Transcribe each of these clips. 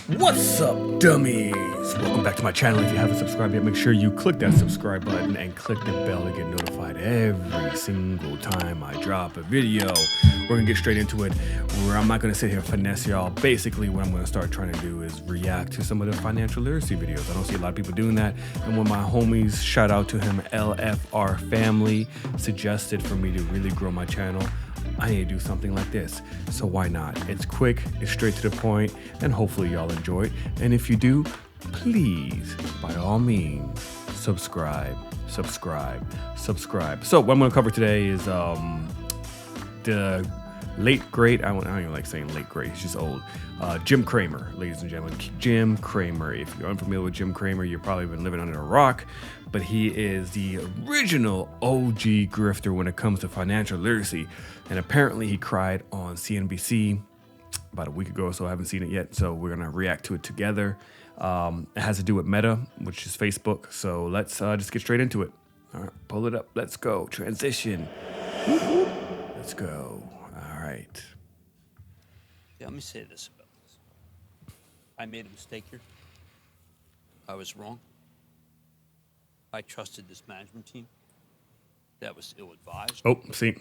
What's up, dummies? Welcome back to my channel. If you haven't subscribed yet, make sure you click that subscribe button and click the bell to get notified every single time I drop a video. We're gonna get straight into it, where I'm not gonna sit here and finesse y'all. Basically, what I'm gonna start trying to do is react to some of the financial literacy videos. I don't see a lot of people doing that, and when my homies, shout out to him, LFR Family, suggested for me to really grow my channel, I need to do something like this, so why not? It's quick, it's straight to the point, and hopefully y'all enjoy it. And if you do, please, by all means, subscribe. So what I'm gonna cover today is the late great, I don't even like saying late great, he's just old, Jim Cramer, ladies and gentlemen. Jim Cramer. If you're unfamiliar with Jim Cramer, you've probably been living under a rock, but he is the original OG grifter when it comes to financial literacy. And apparently he cried on CNBC about a week ago, so I haven't seen it yet, so we're gonna react to it together. It has to do with Meta, which is Facebook, so let's just get straight into it. All right, pull it up, let's go, transition. Let's go, all right. Yeah, let me say this about this. I made a mistake here. I was wrong. I trusted this management team. That was ill-advised. Oh, see.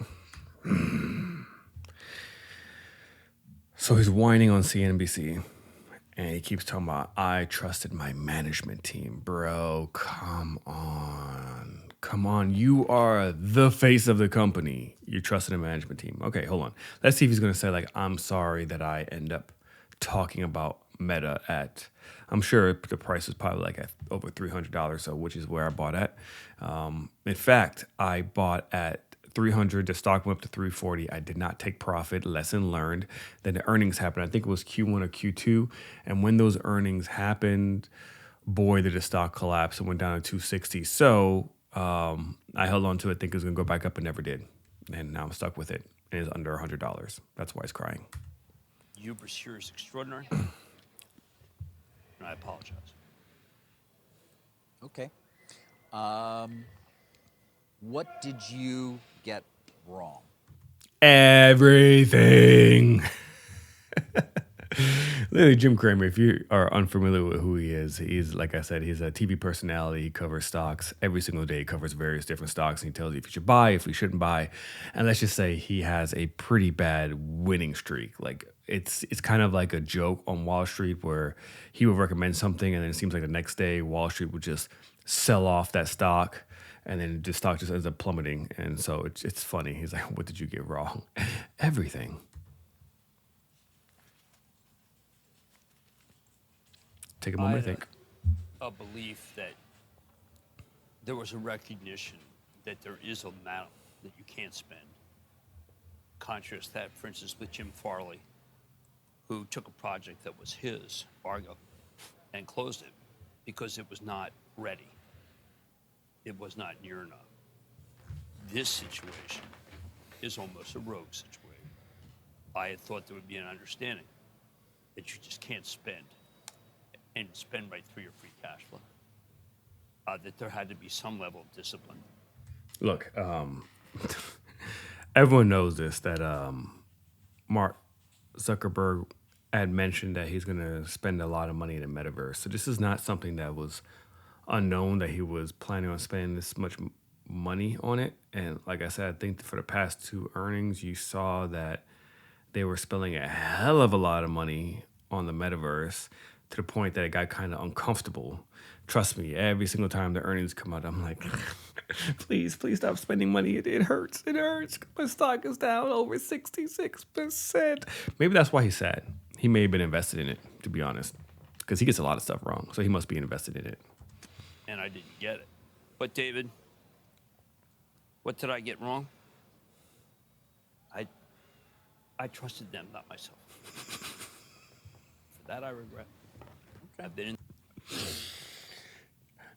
So he's whining on CNBC, and he keeps talking about, I trusted my management team. Bro, come on. Come on. You are the face of the company. You trusted a management team. Okay, hold on. Let's see if he's going to say, like, I'm sorry that I end up talking about Meta at, I'm sure the price is probably like at over $300, so which is where I bought at. In fact, I bought at 300, the stock went up to 340. I did not take profit, lesson learned. Then the earnings happened. I think it was Q1 or Q2. And when those earnings happened, boy, did the stock collapse. It went down to 260. So I held on to it, think it was gonna go back up, and never did. And now I'm stuck with it. And it's under $100. That's why it's crying. Hubris here is extraordinary. And I apologize. Okay. What did you get wrong? Everything. Literally, Jim Cramer, if you are unfamiliar with who he is, he's, like I said, he's a TV personality. He covers stocks every single day. He covers various different stocks, and he tells you if you should buy, if you shouldn't buy. And let's just say he has a pretty bad winning streak. Like, it's kind of like a joke on Wall Street, where he would recommend something, and then it seems like the next day Wall Street would just sell off that stock, and then the stock just ends up plummeting. And so it's funny. He's like, what did you get wrong? Everything. Take a moment, I think. A belief that there was a recognition that there is a amount that you can't spend. Contrast that, for instance, with Jim Farley, who took a project that was his, Argo, and closed it because it was not ready. It was not near enough. This situation is almost a rogue situation. I had thought there would be an understanding that you just can't spend and spend right through your free cash flow. That there had to be some level of discipline. Look, everyone knows this, that Mark Zuckerberg had mentioned that he's going to spend a lot of money in the metaverse. So this is not something that was unknown, that he was planning on spending this much money on it. And like I said, I think for the past two earnings, you saw that they were spending a hell of a lot of money on the metaverse, to the point that it got kind of uncomfortable. Trust me, every single time the earnings come out, I'm like, please stop spending money. It hurts. It hurts. My stock is down over 66%. Maybe that's why he's sad. He may have been invested in it, to be honest, because he gets a lot of stuff wrong. So he must be invested in it. And I didn't get it. But David, what did I get wrong? I trusted them, not myself. For that I regret. Okay. I've been in.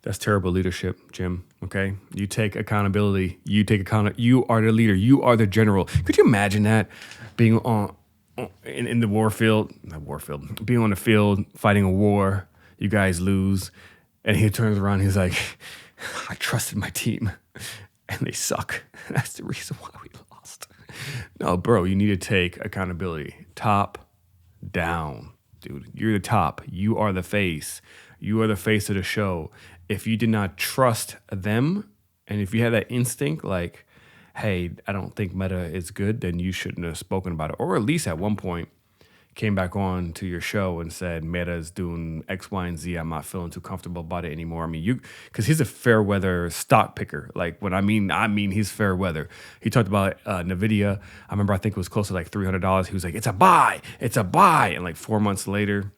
That's terrible leadership, Jim. Okay, you take accountability. You take account. You are the leader. You are the general. Could you imagine that, being in the war field, not war field, being on the field fighting a war? You guys lose, and he turns around. He's like, I trusted my team, and they suck. That's the reason why we lost. No, bro, you need to take accountability, top down. dude. You're the top. You are the face. You are the face of the show. If you did not trust them, and if you had that instinct, like, hey, I don't think Meta is good, then you shouldn't have spoken about it. Or at least at one point came back on to your show and said, Meta is doing X, Y, and Z. I'm not feeling too comfortable about it anymore. I mean, because he's a fair weather stock picker. Like, when I mean he's fair weather. He talked about NVIDIA. I remember, I think it was close to like $300. He was like, it's a buy. And like 4 months later,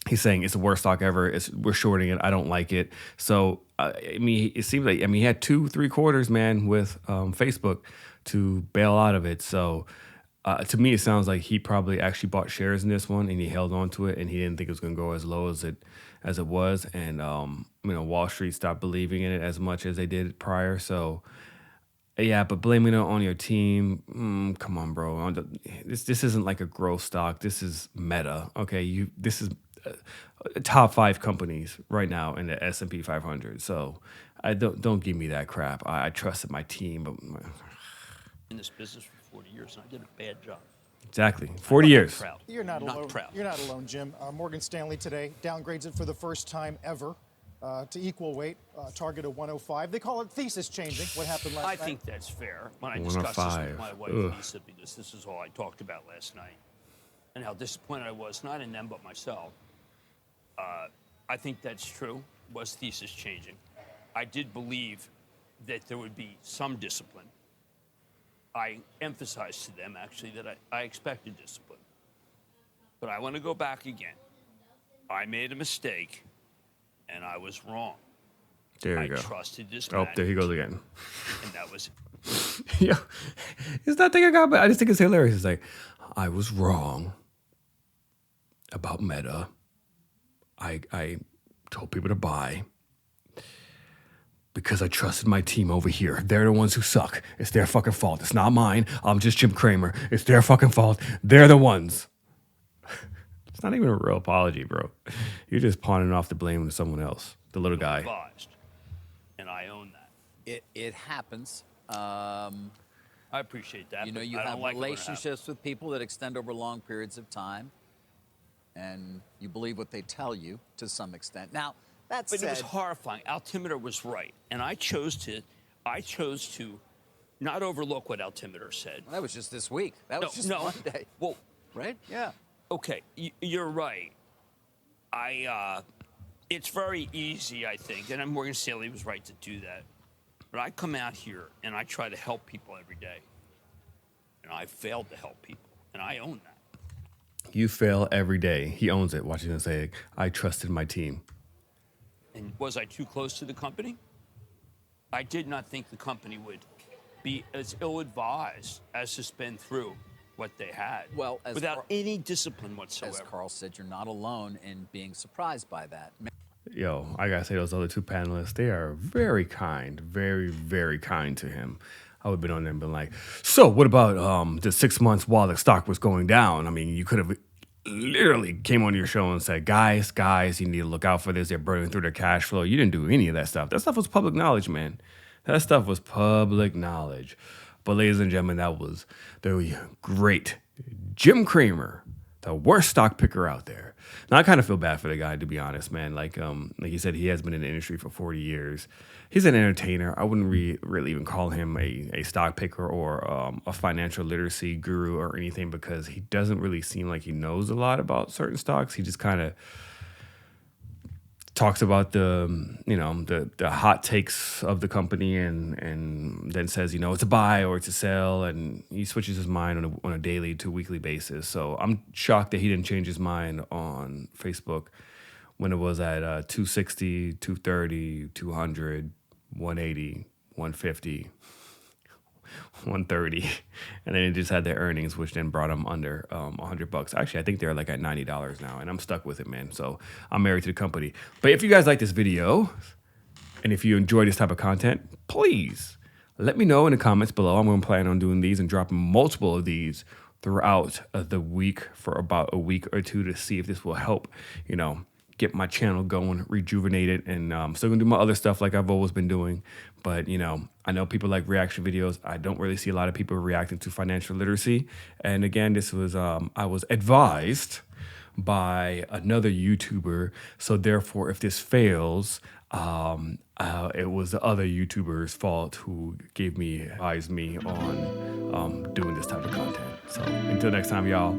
he's saying it's the worst stock ever. We're shorting it. I don't like it. So, I mean, it seems like, he had 2-3 quarters, man, with Facebook to bail out of it. So, to me, it sounds like he probably actually bought shares in this one and he held on to it and he didn't think it was going to go as low as it was. And, Wall Street stopped believing in it as much as they did prior. So, yeah, but blaming it on your team, come on, bro. This isn't like a growth stock. This is Meta, okay? This is top 5 companies right now in the S&P 500. So, I don't give me that crap. I trusted my team, but In this business for 40 years, and I did a bad job. Exactly. 40 years. Proud. You're not alone. Proud. You're not alone, Jim. Morgan Stanley today downgrades it for the first time ever to equal weight, target of 105. They call it thesis changing. What happened last night? I think that's fair. When I discussed this with my wife, Lisa, because this is all I talked about last night, and how disappointed I was, not in them, but myself. I think that's true, was thesis changing. I did believe that there would be some discipline. I emphasized to them, actually, that I expected discipline. But I want to go back again. I made a mistake, and I was wrong. There you go. I trusted this Oh, man. there he goes again. And that was Yeah, it's not thing I got, but I just think it's hilarious. It's like, I was wrong about Meta. I told people to buy because I trusted my team over here. They're the ones who suck. It's their fucking fault. It's not mine. I'm just Jim Cramer. It's their fucking fault. They're the ones. It's not even a real apology, bro. You're just pawning off the blame to someone else, the little guy. advised. And I own that. It happens. I appreciate that. You but you I don't have like it when it relationships with people that extend over long periods of time, and you believe what they tell you to some extent. Now, that But said, it was horrifying. Altimeter was right, and I chose to not overlook what Altimeter said. that was just this week. That was just no. Monday, Well, right? Yeah. okay, you're right. It's very easy, I think, and Morgan Stanley was right to do that. But I come out here and I try to help people every day, and I failed to help people, and I own that. You fail every day. He owns it. Watch him say, I trusted my team. And was I too close to the company? I did not think the company would be as ill-advised as to spend through what they had, Well, without any discipline whatsoever. As Carl said, you're not alone in being surprised by that. Yo, I gotta say, those other 2 panelists, they are very kind, very, very kind to him. I would have been on there and been like, so what about the 6 months while the stock was going down? I mean, you could have literally came on your show and said, guys, you need to look out for this. They're burning through their cash flow. You didn't do any of that stuff. That stuff was public knowledge, man. That stuff was public knowledge. But ladies and gentlemen, that was the great Jim Cramer, the worst stock picker out there. Now, I kind of feel bad for the guy, to be honest, man. Like he said, he has been in the industry for 40 years. He's an entertainer. I wouldn't really even call him a stock picker or a financial literacy guru or anything, because he doesn't really seem like he knows a lot about certain stocks. He just kind of talks about the hot takes of the company and then says, it's a buy or it's a sell, and he switches his mind on a daily to weekly basis. So I'm shocked that he didn't change his mind on Facebook when it was at 260, 230, 200, 180, 150, 130, and then it just had their earnings, which then brought them under $100. Actually, I think they're like at $90 now, and I'm stuck with it, man. So I'm married to the company. But if you guys like this video, and if you enjoy this type of content, please let me know in the comments below. I'm going to plan on doing these and dropping multiple of these throughout the week for about a week or 2 to see if this will help, get my channel going, rejuvenated, and I'm still gonna do my other stuff like I've always been doing. But I know people like reaction videos. I don't really see a lot of people reacting to financial literacy. And again, this was I was advised by another YouTuber. So therefore, if this fails, it was the other YouTuber's fault who advised me on doing this type of content. So until next time, y'all.